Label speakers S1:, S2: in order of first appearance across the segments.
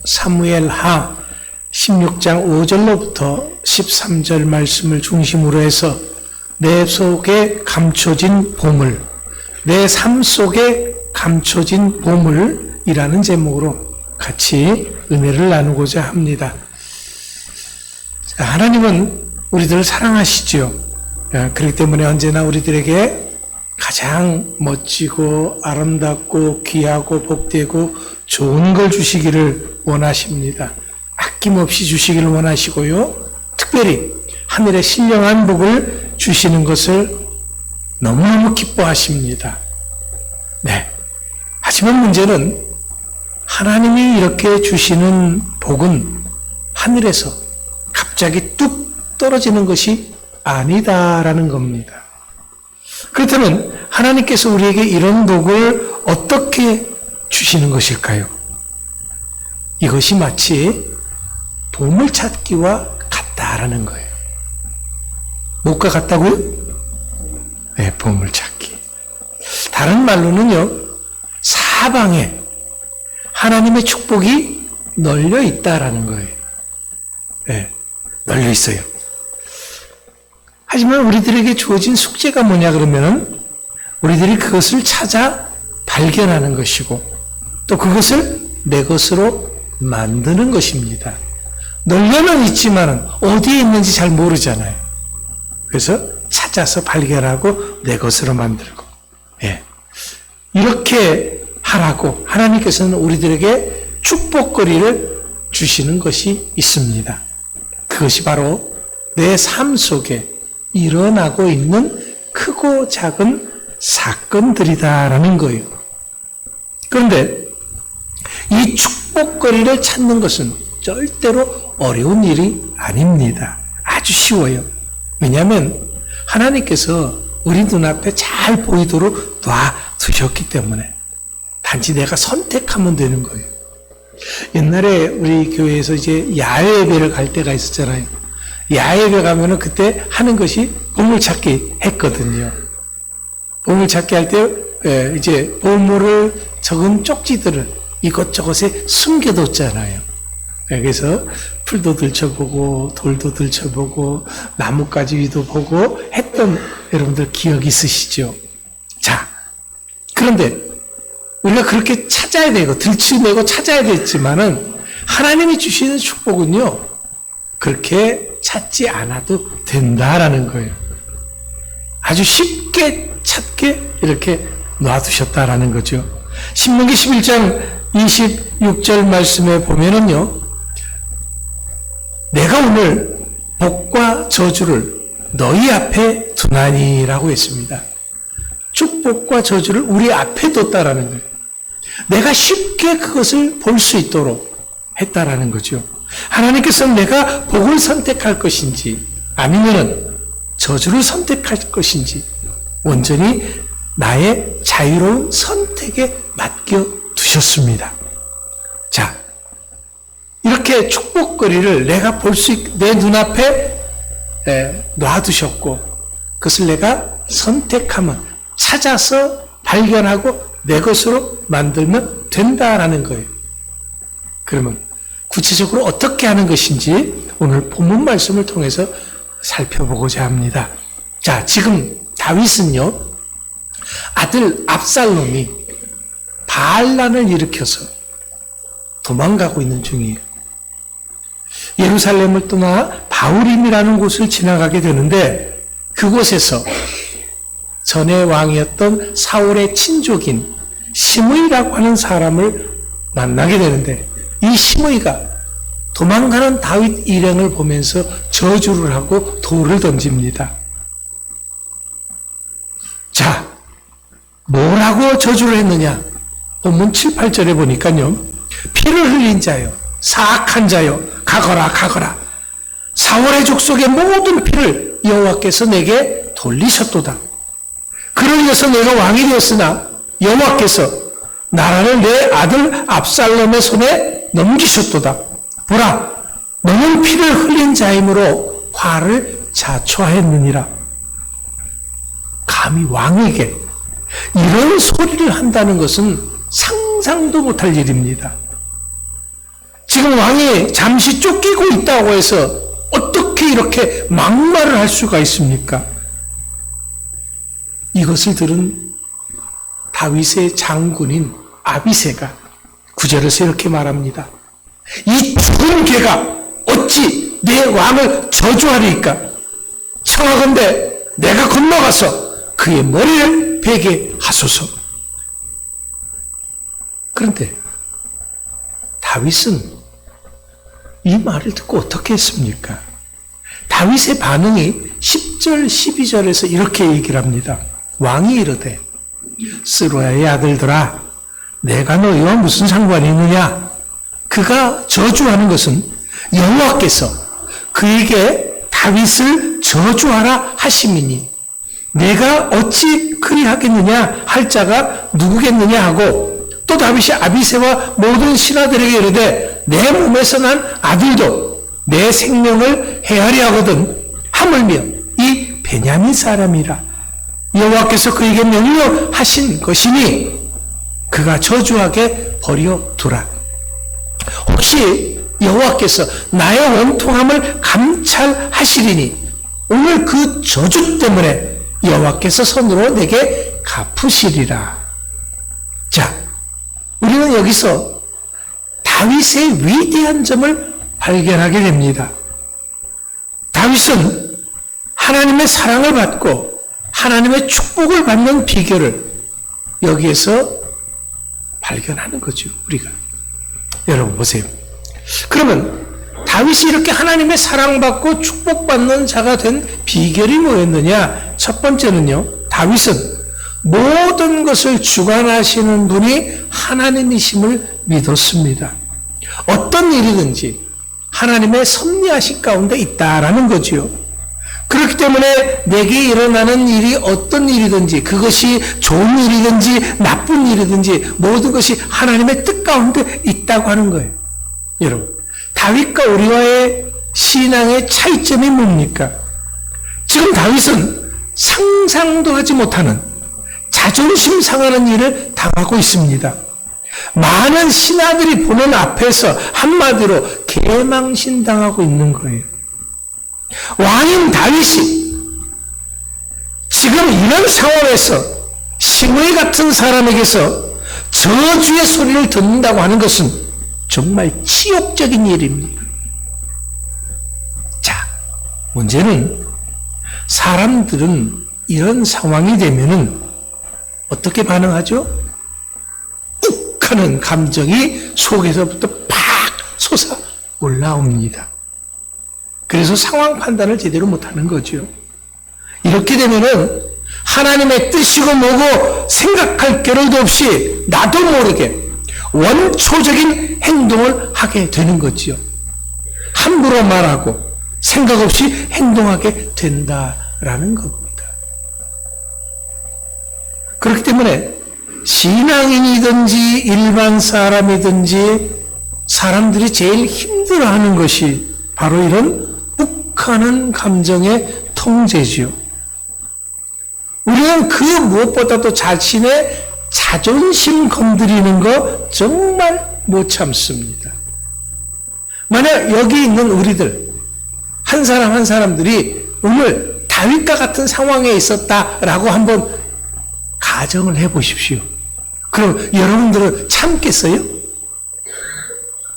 S1: 사무엘하 16장 5절로부터 13절 말씀을 중심으로 해서 내 속에 감춰진 보물, 내 삶 속에 감춰진 보물이라는 제목으로 같이 은혜를 나누고자 합니다. 하나님은 우리들을 사랑하시죠. 그렇기 때문에 언제나 우리들에게 가장 멋지고 아름답고 귀하고 복되고 좋은 걸 주시기를 원하십니다. 아낌없이 주시기를 원하시고요. 특별히 하늘의 신령한 복을 주시는 것을 너무너무 기뻐하십니다. 네. 하지만 문제는 하나님이 이렇게 주시는 복은 하늘에서 갑자기 뚝 떨어지는 것이 아니다라는 겁니다. 그렇다면 하나님께서 우리에게 이런 복을 어떻게 주시는 것일까요? 이것이 마치 보물찾기와 같다라는 거예요. 뭐가 같다고요? 네, 보물찾기. 다른 말로는요, 사방에 하나님의 축복이 널려 있다라는 거예요. 네, 널려 있어요. 하지만 우리들에게 주어진 숙제가 뭐냐 그러면은 우리들이 그것을 찾아 발견하는 것이고 또 그것을 내 것으로 만드는 것입니다. 널려는 있지만은 어디에 있는지 잘 모르잖아요. 그래서 찾아서 발견하고 내 것으로 만들고, 예. 이렇게 하라고 하나님께서는 우리들에게 축복거리를 주시는 것이 있습니다. 그것이 바로 내 삶 속에 일어나고 있는 크고 작은 사건들이다라는 거예요. 그런데 이 축복거리를 찾는 것은 절대로 어려운 일이 아닙니다. 아주 쉬워요. 왜냐하면 하나님께서 우리 눈앞에 잘 보이도록 놔두셨기 때문에 단지 내가 선택하면 되는 거예요. 옛날에 우리 교회에서 이제 야외 예배를 갈 때가 있었잖아요. 야외 예배 가면은 그때 하는 것이 보물찾기 했거든요. 보물찾기 할 때 이제 보물을 적은 쪽지들을 이것저것에 숨겨뒀잖아요. 그래서 풀도 들춰보고 돌도 들춰보고 나뭇가지 위도 보고 했던 여러분들 기억 있으시죠? 자, 그런데 우리가 그렇게 찾아야 되고 들추내고 찾아야 되지만은 하나님이 주시는 축복은요, 그렇게 찾지 않아도 된다라는 거예요. 아주 쉽게 찾게 이렇게 놔두셨다라는 거죠. 신명기 11장 26절 말씀에 보면은요, 내가 오늘 복과 저주를 너희 앞에 두나니라고 했습니다. 축복과 저주를 우리 앞에 뒀다라는 거예요. 내가 쉽게 그것을 볼 수 있도록 했다라는 거죠. 하나님께서는 내가 복을 선택할 것인지 아니면은 저주를 선택할 것인지 온전히 나의 자유로운 선택에 맡겨 두셨습니다. 자, 이렇게 축복거리를 내가 볼 수 있게 내 눈앞에 놔두셨고 그것을 내가 선택하면 찾아서 발견하고 내 것으로 만들면 된다라는 거예요. 그러면 구체적으로 어떻게 하는 것인지 오늘 본문 말씀을 통해서 살펴보고자 합니다. 자, 지금 다윗은요, 아들 압살롬이 반란을 일으켜서 도망가고 있는 중이에요. 예루살렘을 떠나 바울임이라는 곳을 지나가게 되는데 그곳에서 전에 왕이었던 사울의 친족인 시므이라고 하는 사람을 만나게 되는데 이 시므이가 도망가는 다윗 일행을 보면서 저주를 하고 돌을 던집니다. 자, 뭐라고 저주를 했느냐? 본문 7, 8절에 보니까요, 피를 흘린 자요, 사악한 자요, 가거라 가거라. 사울의 족속의 모든 피를 여호와께서 내게 돌리셨도다. 그를 위해서 내가 왕이 되었으나 여호와께서 나라를 내 아들 압살롬의 손에 넘기셨도다. 보라, 너는 피를 흘린 자이므로 화를 자초하였느니라. 감히 왕에게 이런 소리를 한다는 것은 상상도 못할 일입니다. 지금 왕이 잠시 쫓기고 있다고 해서 어떻게 이렇게 막말을 할 수가 있습니까? 이것을 들은 다윗의 장군인 아비새가 9절에서 이렇게 말합니다. 이 죽은 개가 어찌 내 왕을 저주하리까? 청하건대 내가 건너가서 그의 머리를 베게 하소서. 그런데 다윗은 이 말을 듣고 어떻게 했습니까? 다윗의 반응이 10절, 12절에서 이렇게 얘기를 합니다. 왕이 이르되 스루야의 아들들아 내가 너희와 무슨 상관이 있느냐? 그가 저주하는 것은 여호와께서 그에게 다윗을 저주하라 하심이니 내가 어찌 그리하겠느냐 할 자가 누구겠느냐 하고 또 다윗이 아비새와 모든 신하들에게 이르되 내 몸에서 난 아들도 내 생명을 해하리 하거든 하물며 이 베냐민 사람이라 여호와께서 그에게 명령하신 것이니 그가 저주하게 버려두라. 혹시 여호와께서 나의 원통함을 감찰하시리니 오늘 그 저주 때문에 여호와께서 손으로 내게 갚으시리라. 자, 우리는 여기서 다윗의 위대한 점을 발견하게 됩니다. 다윗은 하나님의 사랑을 받고 하나님의 축복을 받는 비결을 여기에서 발견하는 거죠, 우리가. 여러분 보세요. 그러면 다윗이 이렇게 하나님의 사랑받고 축복받는 자가 된 비결이 뭐였느냐? 첫 번째는요, 다윗은 모든 것을 주관하시는 분이 하나님이심을 믿었습니다. 어떤 일이든지 하나님의 섭리하신 가운데 있다라는 거지요. 그렇기 때문에 내게 일어나는 일이 어떤 일이든지 그것이 좋은 일이든지 나쁜 일이든지 모든 것이 하나님의 뜻 가운데 있다고 하는 거예요. 여러분, 다윗과 우리와의 신앙의 차이점이 뭡니까? 지금 다윗은 상상도 하지 못하는 자존심 상하는 일을 당하고 있습니다. 많은 신하들이 보는 앞에서 한마디로 개망신당하고 있는 거예요. 왕인 다윗이 지금 이런 상황에서 시므이 같은 사람에게서 저주의 소리를 듣는다고 하는 것은 정말 치욕적인 일입니다. 자, 문제는 사람들은 이런 상황이 되면은 어떻게 반응하죠? 욱 하는 감정이 속에서부터 팍 솟아 올라옵니다. 그래서 상황 판단을 제대로 못하는 거죠. 이렇게 되면은 하나님의 뜻이고 뭐고 생각할 겨를도 없이 나도 모르게 원초적인 행동을 하게 되는 거지요. 함부로 말하고 생각 없이 행동하게 된다라는 겁니다. 그렇기 때문에 신앙인이든지 일반 사람이든지 사람들이 제일 힘들어하는 것이 바로 이런 욱하는 감정의 통제지요. 우리는 그 무엇보다도 자신의 자존심 건드리는 거 정말 못 참습니다. 만약 여기 있는 우리들 한 사람 한 사람들이 오늘 다윗과 같은 상황에 있었다라고 한번 가정을 해보십시오. 그럼 여러분들은 참겠어요?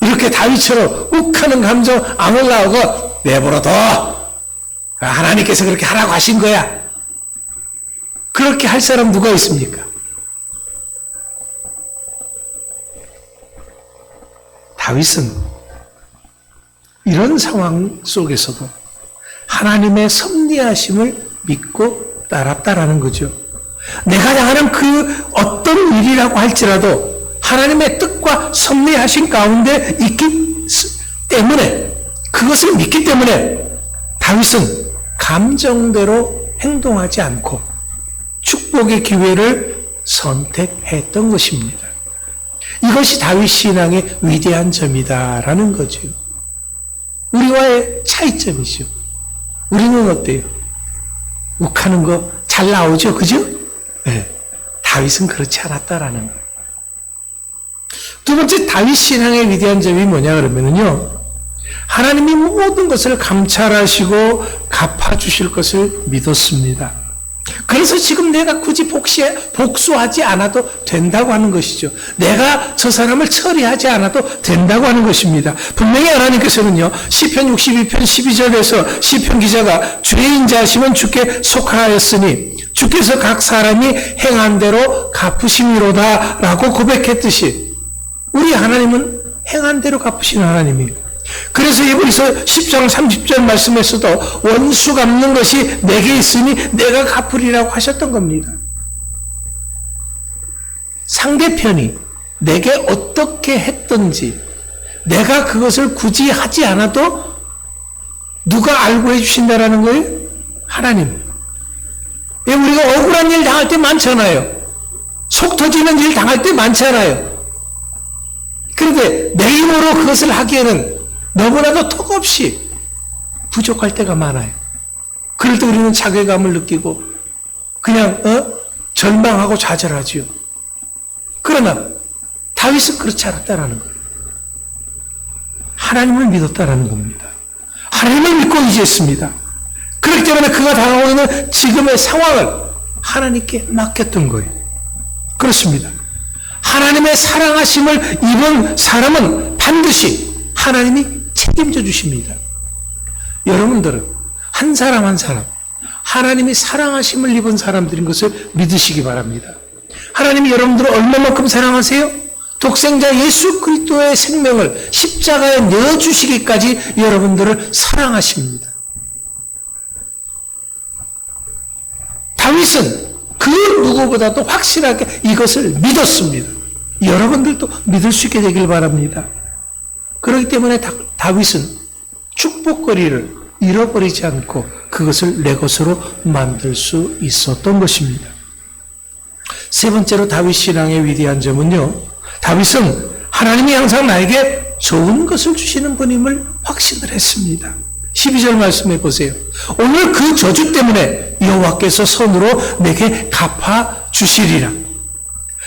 S1: 이렇게 다윗처럼 욱하는 감정 안 올라오고 내버려둬. 하나님께서 그렇게 하라고 하신 거야. 그렇게 할 사람 누가 있습니까? 다윗은 이런 상황 속에서도 하나님의 섭리하심을 믿고 따랐다라는 거죠. 내가 당하는 그 어떤 일이라고 할지라도 하나님의 뜻과 섭리하신 가운데 있기 때문에 그것을 믿기 때문에 다윗은 감정대로 행동하지 않고 축복의 기회를 선택했던 것입니다. 이것이 다윗 신앙의 위대한 점이다라는 거죠. 우리와의 차이점이죠. 우리는 어때요? 욱하는 거 잘 나오죠, 그죠? 네. 다윗은 그렇지 않았다라는 거예요. 두 번째 다윗 신앙의 위대한 점이 뭐냐 그러면은요, 하나님이 모든 것을 감찰하시고 갚아주실 것을 믿었습니다. 그래서 지금 내가 굳이 복수하지 않아도 된다고 하는 것이죠. 내가 저 사람을 처리하지 않아도 된다고 하는 것입니다. 분명히 하나님께서는요, 시편 62편 12절에서 시편 기자가 죄인 자심은 주께 속하였으니 주께서 각 사람이 행한 대로 갚으심이로다 라고 고백했듯이 우리 하나님은 행한 대로 갚으시는 하나님이에요. 그래서 이브리서 10장 30절 말씀에서도 원수 갚는 것이 내게 있으니 내가 갚으리라고 하셨던 겁니다. 상대편이 내게 어떻게 했든지 내가 그것을 굳이 하지 않아도 누가 알고 해주신다라는 거예요? 하나님. 우리가 억울한 일 당할 때 많잖아요. 속 터지는 일 당할 때 많잖아요. 그런데 내 힘으로 그것을 하기에는 너무나도 턱없이 부족할 때가 많아요. 그럴 때 우리는 자괴감을 느끼고 그냥 절망하고 좌절하지요. 그러나 다윗은 그렇지 않았다라는 거예요. 하나님을 믿었다라는 겁니다. 하나님을 믿고 의지했습니다. 그렇기 때문에 그가 당하고 있는 지금의 상황을 하나님께 맡겼던 거예요. 그렇습니다. 하나님의 사랑하심을 입은 사람은 반드시 하나님이 책임져 주십니다. 여러분들은 한 사람 한 사람 하나님이 사랑하심을 입은 사람들인 것을 믿으시기 바랍니다. 하나님이 여러분들을 얼마만큼 사랑하세요? 독생자 예수 그리스도의 생명을 십자가에 내어주시기까지 여러분들을 사랑하십니다. 다윗은 그 누구보다도 확실하게 이것을 믿었습니다. 여러분들도 믿을 수 있게 되길 바랍니다. 그렇기 때문에 다윗은 축복거리를 잃어버리지 않고 그것을 내 것으로 만들 수 있었던 것입니다. 세 번째로 다윗 신앙의 위대한 점은요, 다윗은 하나님이 항상 나에게 좋은 것을 주시는 분임을 확신을 했습니다. 12절 말씀해 보세요. 오늘 그 저주 때문에 여호와께서 손으로 내게 갚아 주시리라.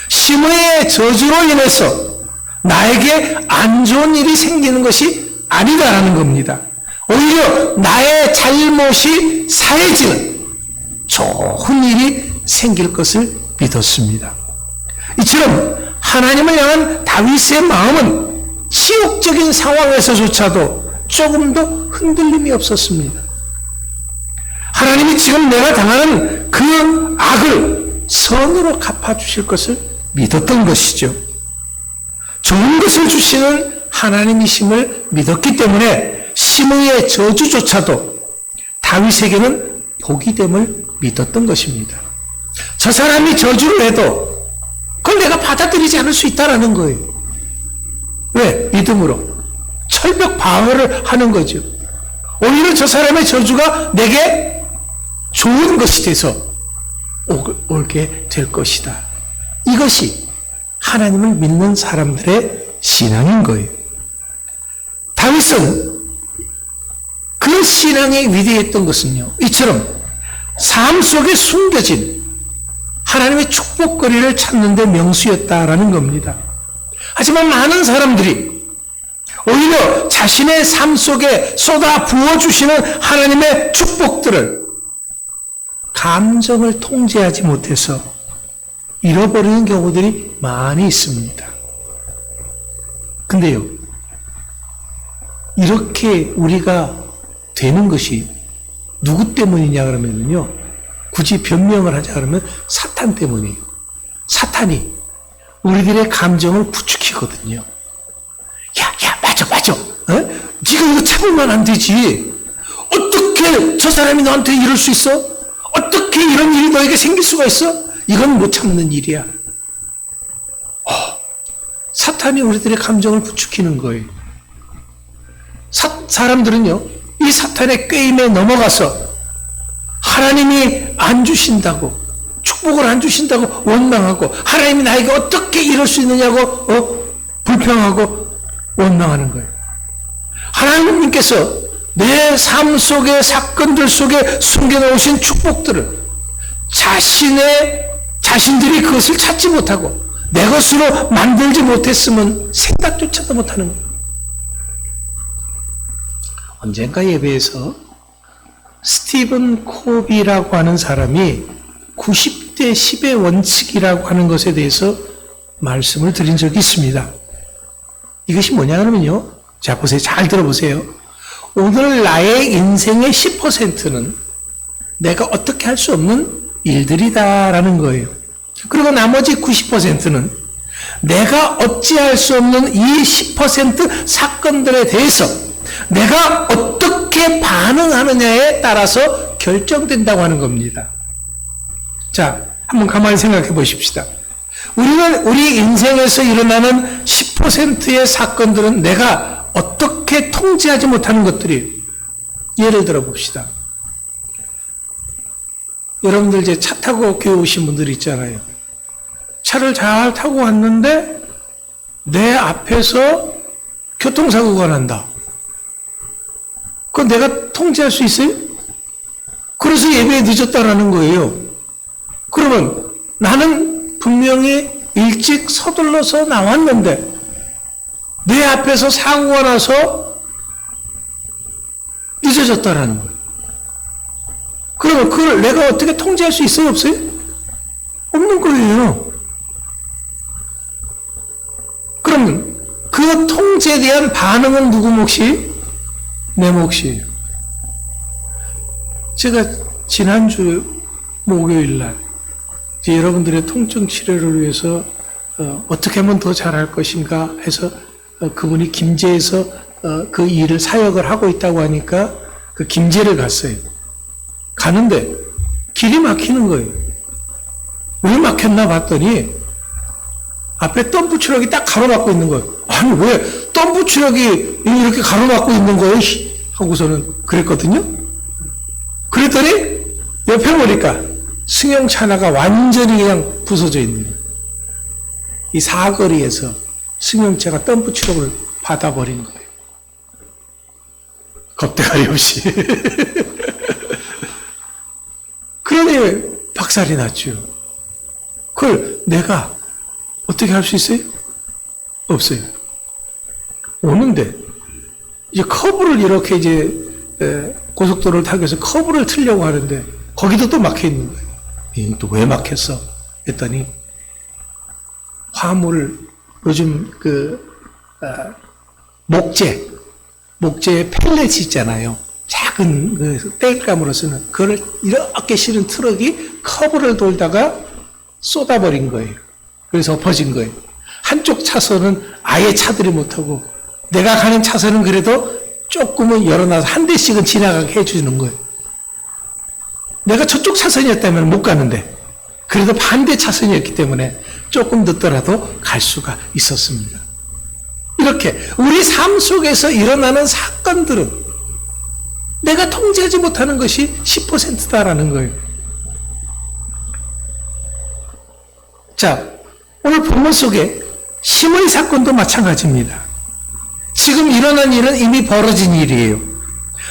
S1: 심의의 저주로 인해서 나에게 안 좋은 일이 생기는 것이 아니다라는 겁니다. 오히려 나의 잘못이 사해지는 좋은 일이 생길 것을 믿었습니다. 이처럼 하나님을 향한 다윗의 마음은 치욕적인 상황에서조차도 조금도 흔들림이 없었습니다. 하나님이 지금 내가 당하는 그 악을 선으로 갚아주실 것을 믿었던 것이죠. 좋은 것을 주시는 하나님이심을 믿었기 때문에 심의의 저주조차도 다윗에게는 복이 됨을 믿었던 것입니다. 저 사람이 저주를 해도 그걸 내가 받아들이지 않을 수 있다는 거예요. 왜? 믿음으로. 철벽 방어를 하는 거죠. 오히려 저 사람의 저주가 내게 좋은 것이 돼서 옳게 될 것이다. 이것이 하나님을 믿는 사람들의 신앙인 거예요. 다윗은 그 신앙이 위대했던 것은요, 이처럼 삶 속에 숨겨진 하나님의 축복거리를 찾는 데 명수였다라는 겁니다. 하지만 많은 사람들이 오히려 자신의 삶 속에 쏟아 부어주시는 하나님의 축복들을 감정을 통제하지 못해서 잃어버리는 경우들이 많이 있습니다. 근데요, 이렇게 우리가 되는 것이 누구 때문이냐 그러면요, 굳이 변명을 하자 그러면 사탄 때문이에요. 사탄이 우리들의 감정을 부추기거든요. 야, 맞아. 네가 이거 참으면 안 되지. 어떻게 저 사람이 너한테 이럴 수 있어? 어떻게 이런 일이 너에게 생길 수가 있어? 이건 못 참는 일이야. 사탄이 우리들의 감정을 부추기는 거예요. 사람들은요, 이 사탄의 꾀임에 넘어가서 하나님이 안 주신다고, 축복을 안 주신다고 원망하고, 하나님이 나에게 어떻게 이럴 수 있느냐고 불평하고 원망하는 거예요. 하나님께서 내 삶 속의 사건들 속에 숨겨놓으신 축복들을 자신들이 그것을 찾지 못하고 내 것으로 만들지 못했으면 생각조차도 못하는 거예요. 언젠가 예배에서 스티븐 코비라고 하는 사람이 90대 10의 원칙이라고 하는 것에 대해서 말씀을 드린 적이 있습니다. 이것이 뭐냐면요. 자, 보세요. 잘 들어보세요. 오늘 나의 인생의 10%는 내가 어떻게 할 수 없는 일들이다라는 거예요. 그리고 나머지 90%는 내가 어찌할 수 없는 이 10% 사건들에 대해서 내가 어떻게 반응하느냐에 따라서 결정된다고 하는 겁니다. 자, 한번 가만히 생각해 보십시다. 우리는 우리 인생에서 일어나는 10%의 사건들은 내가 어떻게 통제하지 못하는 것들이, 예를 들어 봅시다. 여러분들 이제 차 타고 교회 오신 분들 있잖아요. 차를 잘 타고 왔는데 내 앞에서 교통사고가 난다. 그건 내가 통제할 수 있어요? 그래서 예배에 늦었다라는 거예요. 그러면 나는 분명히 일찍 서둘러서 나왔는데 내 앞에서 사고가 나서 늦어졌다라는 거예요. 그러면 그걸 내가 어떻게 통제할 수 있어요? 없어요? 없는 거예요. 그러면 그 통제에 대한 반응은 누구 몫이? 내 몫이에요. 제가 지난주 목요일날 여러분들의 통증 치료를 위해서 어떻게 하면 더 잘할 것인가 해서 그분이 김제에서 그 일을 사역을 하고 있다고 하니까 그 김제를 갔어요. 가는데 길이 막히는 거예요. 왜 막혔나 봤더니 앞에 덤프 트럭이 딱 가로막고 있는 거예요. 아니 왜 덤프 트럭이 이렇게 가로막고 있는 거예요? 하고서는 그랬거든요. 그랬더니 옆에 보니까 승용차 하나가 완전히 그냥 부서져 있는 거예요. 이 사거리에서 승용차가 덤프 트럭을 받아버린 거예요. 겁대가리 없이. 그러니 박살이 났죠. 그걸 내가 어떻게 할 수 있어요? 없어요. 오는데 이제 커브를 이렇게 이제 고속도로를 타기 위해서 커브를 틀려고 하는데 거기도 또 막혀 있는 거예요. 이건 또 왜 막혔어? 했더니 화물 요즘 목재 펠렛이 있잖아요. 작은 그 땔감으로 쓰는 그걸 이렇게 실은 트럭이 커브를 돌다가 쏟아버린 거예요. 그래서 엎어진 거예요. 한쪽 차선은 아예 차들이 못하고 내가 가는 차선은 그래도 조금은 열어놔서 한 대씩은 지나가게 해주는 거예요. 내가 저쪽 차선이었다면 못 가는데 그래도 반대 차선이었기 때문에 조금 늦더라도 갈 수가 있었습니다. 이렇게 우리 삶 속에서 일어나는 사건들은 내가 통제하지 못하는 것이 10%다라는 거예요. 자, 오늘 본문 속에 심의 사건도 마찬가지입니다. 지금 일어난 일은 이미 벌어진 일이에요.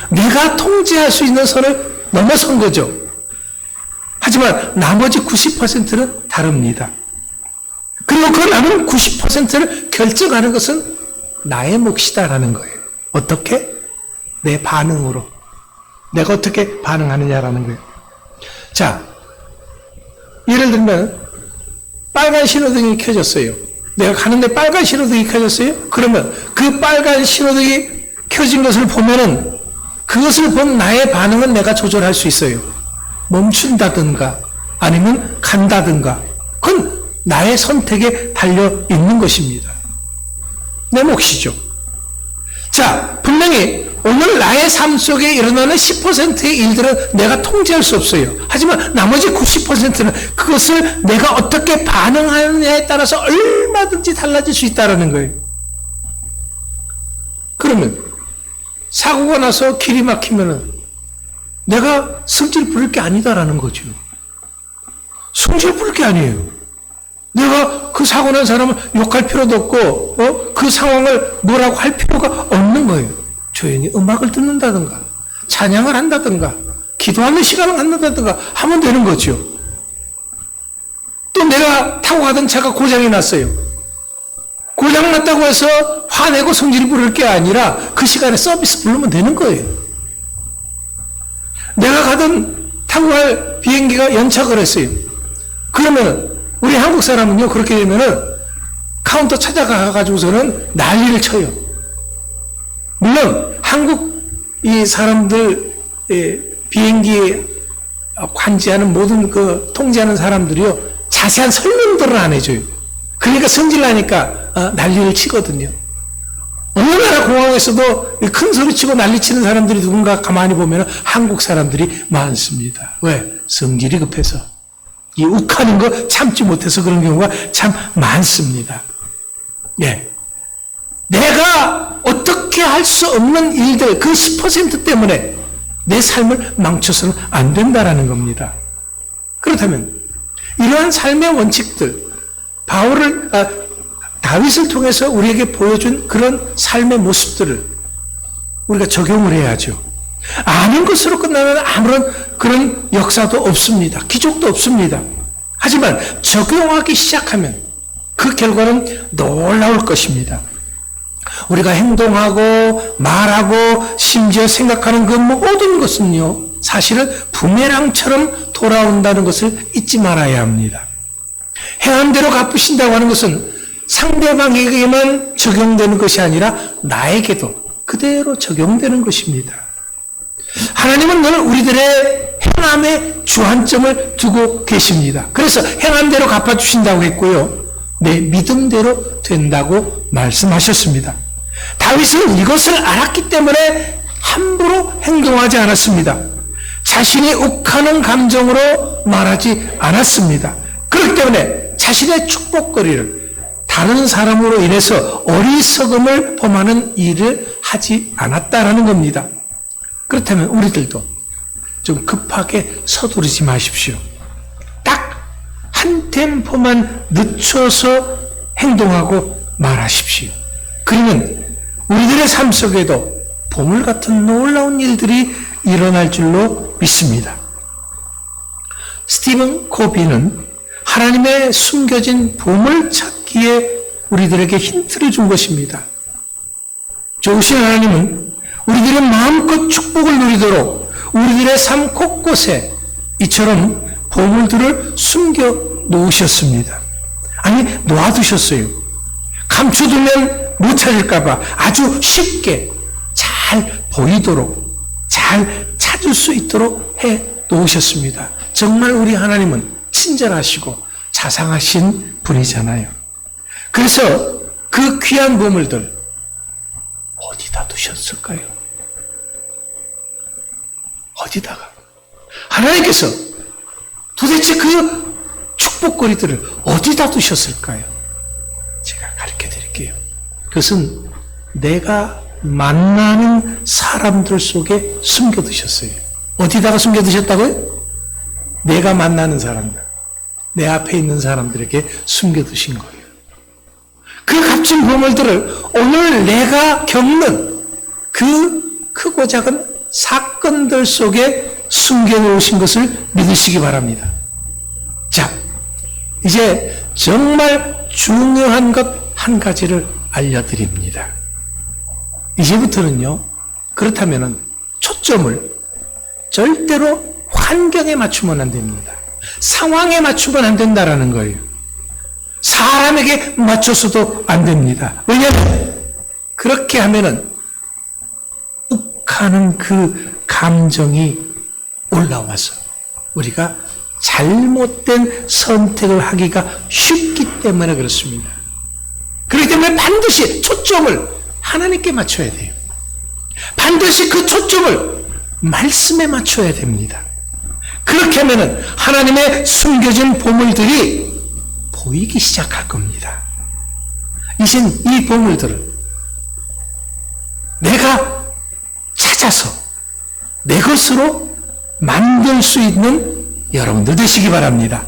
S1: 내가 통제할 수 있는 선을 넘어선 거죠. 하지만 나머지 90%는 다릅니다. 그리고 그 남은 90%를 결정하는 것은 나의 몫이다라는 거예요. 어떻게? 내 반응으로. 내가 어떻게 반응하느냐라는 거예요. 자, 예를 들면 빨간 신호등이 켜졌어요. 내가 가는데 빨간 신호등이 켜졌어요. 그러면 그 빨간 신호등이 켜진 것을 보면은 그것을 본 나의 반응은 내가 조절할 수 있어요. 멈춘다든가 아니면 간다든가 그건 나의 선택에 달려 있는 것입니다. 내 몫이죠. 자, 분명히 오늘 나의 삶 속에 일어나는 10%의 일들은 내가 통제할 수 없어요. 하지만 나머지 90%는 그것을 내가 어떻게 반응하느냐에 따라서 얼마든지 달라질 수 있다는 거예요. 그러면 사고가 나서 길이 막히면은 내가 성질 부릴 게 아니다라는 거죠. 성질 부릴 게 아니에요. 내가 그 사고 난 사람을 욕할 필요도 없고 그 상황을 뭐라고 할 필요가 없는 거예요. 조용히 음악을 듣는다든가 찬양을 한다든가 기도하는 시간을 갖는다든가 하면 되는 거죠. 또 내가 타고 가던 차가 고장이 났어요. 고장 났다고 해서 화내고 성질 부를 게 아니라 그 시간에 서비스 부르면 되는 거예요. 내가 타고 갈 비행기가 연착을 했어요. 그러면 우리 한국 사람은요, 그렇게 되면은 카운터 찾아가가지고서는 난리를 쳐요. 물론 한국 이 사람들 비행기 관제하는 모든 통제하는 사람들이요, 자세한 설명들을 안 해줘요. 그러니까 성질나니까 난리를 치거든요. 어느 나라 공항에서도 큰 소리 치고 난리 치는 사람들이 누군가 가만히 보면 한국 사람들이 많습니다. 왜? 성질이 급해서. 이 욱하는 거 참지 못해서 그런 경우가 참 많습니다. 예. 내가 어떻게 할 수 없는 일들, 그 10% 때문에 내 삶을 망쳐서는 안 된다라는 겁니다. 그렇다면 이러한 삶의 원칙들, 다윗을 통해서 우리에게 보여준 그런 삶의 모습들을 우리가 적용을 해야죠. 아는 것으로 끝나면 아무런 그런 역사도 없습니다. 기적도 없습니다. 하지만 적용하기 시작하면 그 결과는 놀라울 것입니다. 우리가 행동하고 말하고 심지어 생각하는 그 모든 것은요, 사실은 부메랑처럼 돌아온다는 것을 잊지 말아야 합니다. 행한 대로 갚으신다고 하는 것은 상대방에게만 적용되는 것이 아니라 나에게도 그대로 적용되는 것입니다. 하나님은 늘 우리들의 행함에 주안점을 두고 계십니다. 그래서 행한 대로 갚아주신다고 했고요, 내 믿음대로 된다고 말씀하셨습니다. 다윗은 이것을 알았기 때문에 함부로 행동하지 않았습니다. 자신이 욱하는 감정으로 말하지 않았습니다. 그렇기 때문에 자신의 축복거리를 다른 사람으로 인해서 어리석음을 범하는 일을 하지 않았다라는 겁니다. 그렇다면 우리들도 좀 급하게 서두르지 마십시오. 딱 한 템포만 늦춰서 행동하고 말하십시오. 그러면 우리들의 삶 속에도 보물 같은 놀라운 일들이 일어날 줄로 믿습니다. 스티븐 코비는 하나님의 숨겨진 보물 찾기에 우리들에게 힌트를 준 것입니다. 좋으신 하나님은 우리들의 마음껏 축복을 누리도록 우리들의 삶 곳곳에 이처럼 보물들을 숨겨 놓으셨습니다. 아니, 놓아두셨어요. 감춰두면 못 찾을까봐 아주 쉽게 잘 보이도록, 잘 찾을 수 있도록 해 놓으셨습니다. 정말 우리 하나님은 친절하시고 자상하신 분이잖아요. 그래서 그 귀한 보물들 어디다 두셨을까요? 어디다가? 하나님께서 도대체 그 축복거리들을 어디다 두셨을까요? 제가 가르쳐 드릴게요. 그것은 내가 만나는 사람들 속에 숨겨두셨어요. 어디다가 숨겨두셨다고요? 내가 만나는 사람들, 내 앞에 있는 사람들에게 숨겨두신 거예요. 그 값진 보물들을 오늘 내가 겪는 그 크고 작은 사건들 속에 숨겨놓으신 것을 믿으시기 바랍니다. 자, 이제 정말 중요한 것 한 가지를 알려드립니다. 이제부터는요, 그렇다면은 초점을 절대로 환경에 맞추면 안 됩니다. 상황에 맞추면 안 된다라는 거예요. 사람에게 맞춰서도 안 됩니다. 왜냐하면 그렇게 하면은 욱하는 그 감정이 올라와서 우리가 잘못된 선택을 하기가 쉽기 때문에 그렇습니다. 그렇기 때문에 반드시 초점을 하나님께 맞춰야 돼요. 반드시 그 초점을 말씀에 맞춰야 됩니다. 그렇게 하면은 하나님의 숨겨진 보물들이 보이기 시작할 겁니다. 이젠 이 보물들을 내가 찾아서 내 것으로 만들 수 있는 여러분들 되시기 바랍니다.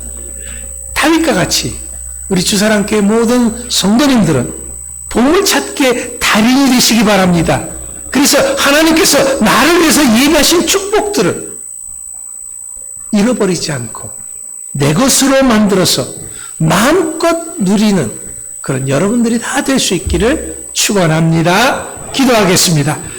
S1: 다윗과 같이 우리 주사랑교회 모든 성도님들은 보물 찾기에 달인이 되시기 바랍니다. 그래서 하나님께서 나를 위해서 예비하신 축복들을 잃어버리지 않고 내 것으로 만들어서 마음껏 누리는 그런 여러분들이 다 될 수 있기를 축원합니다. 기도하겠습니다.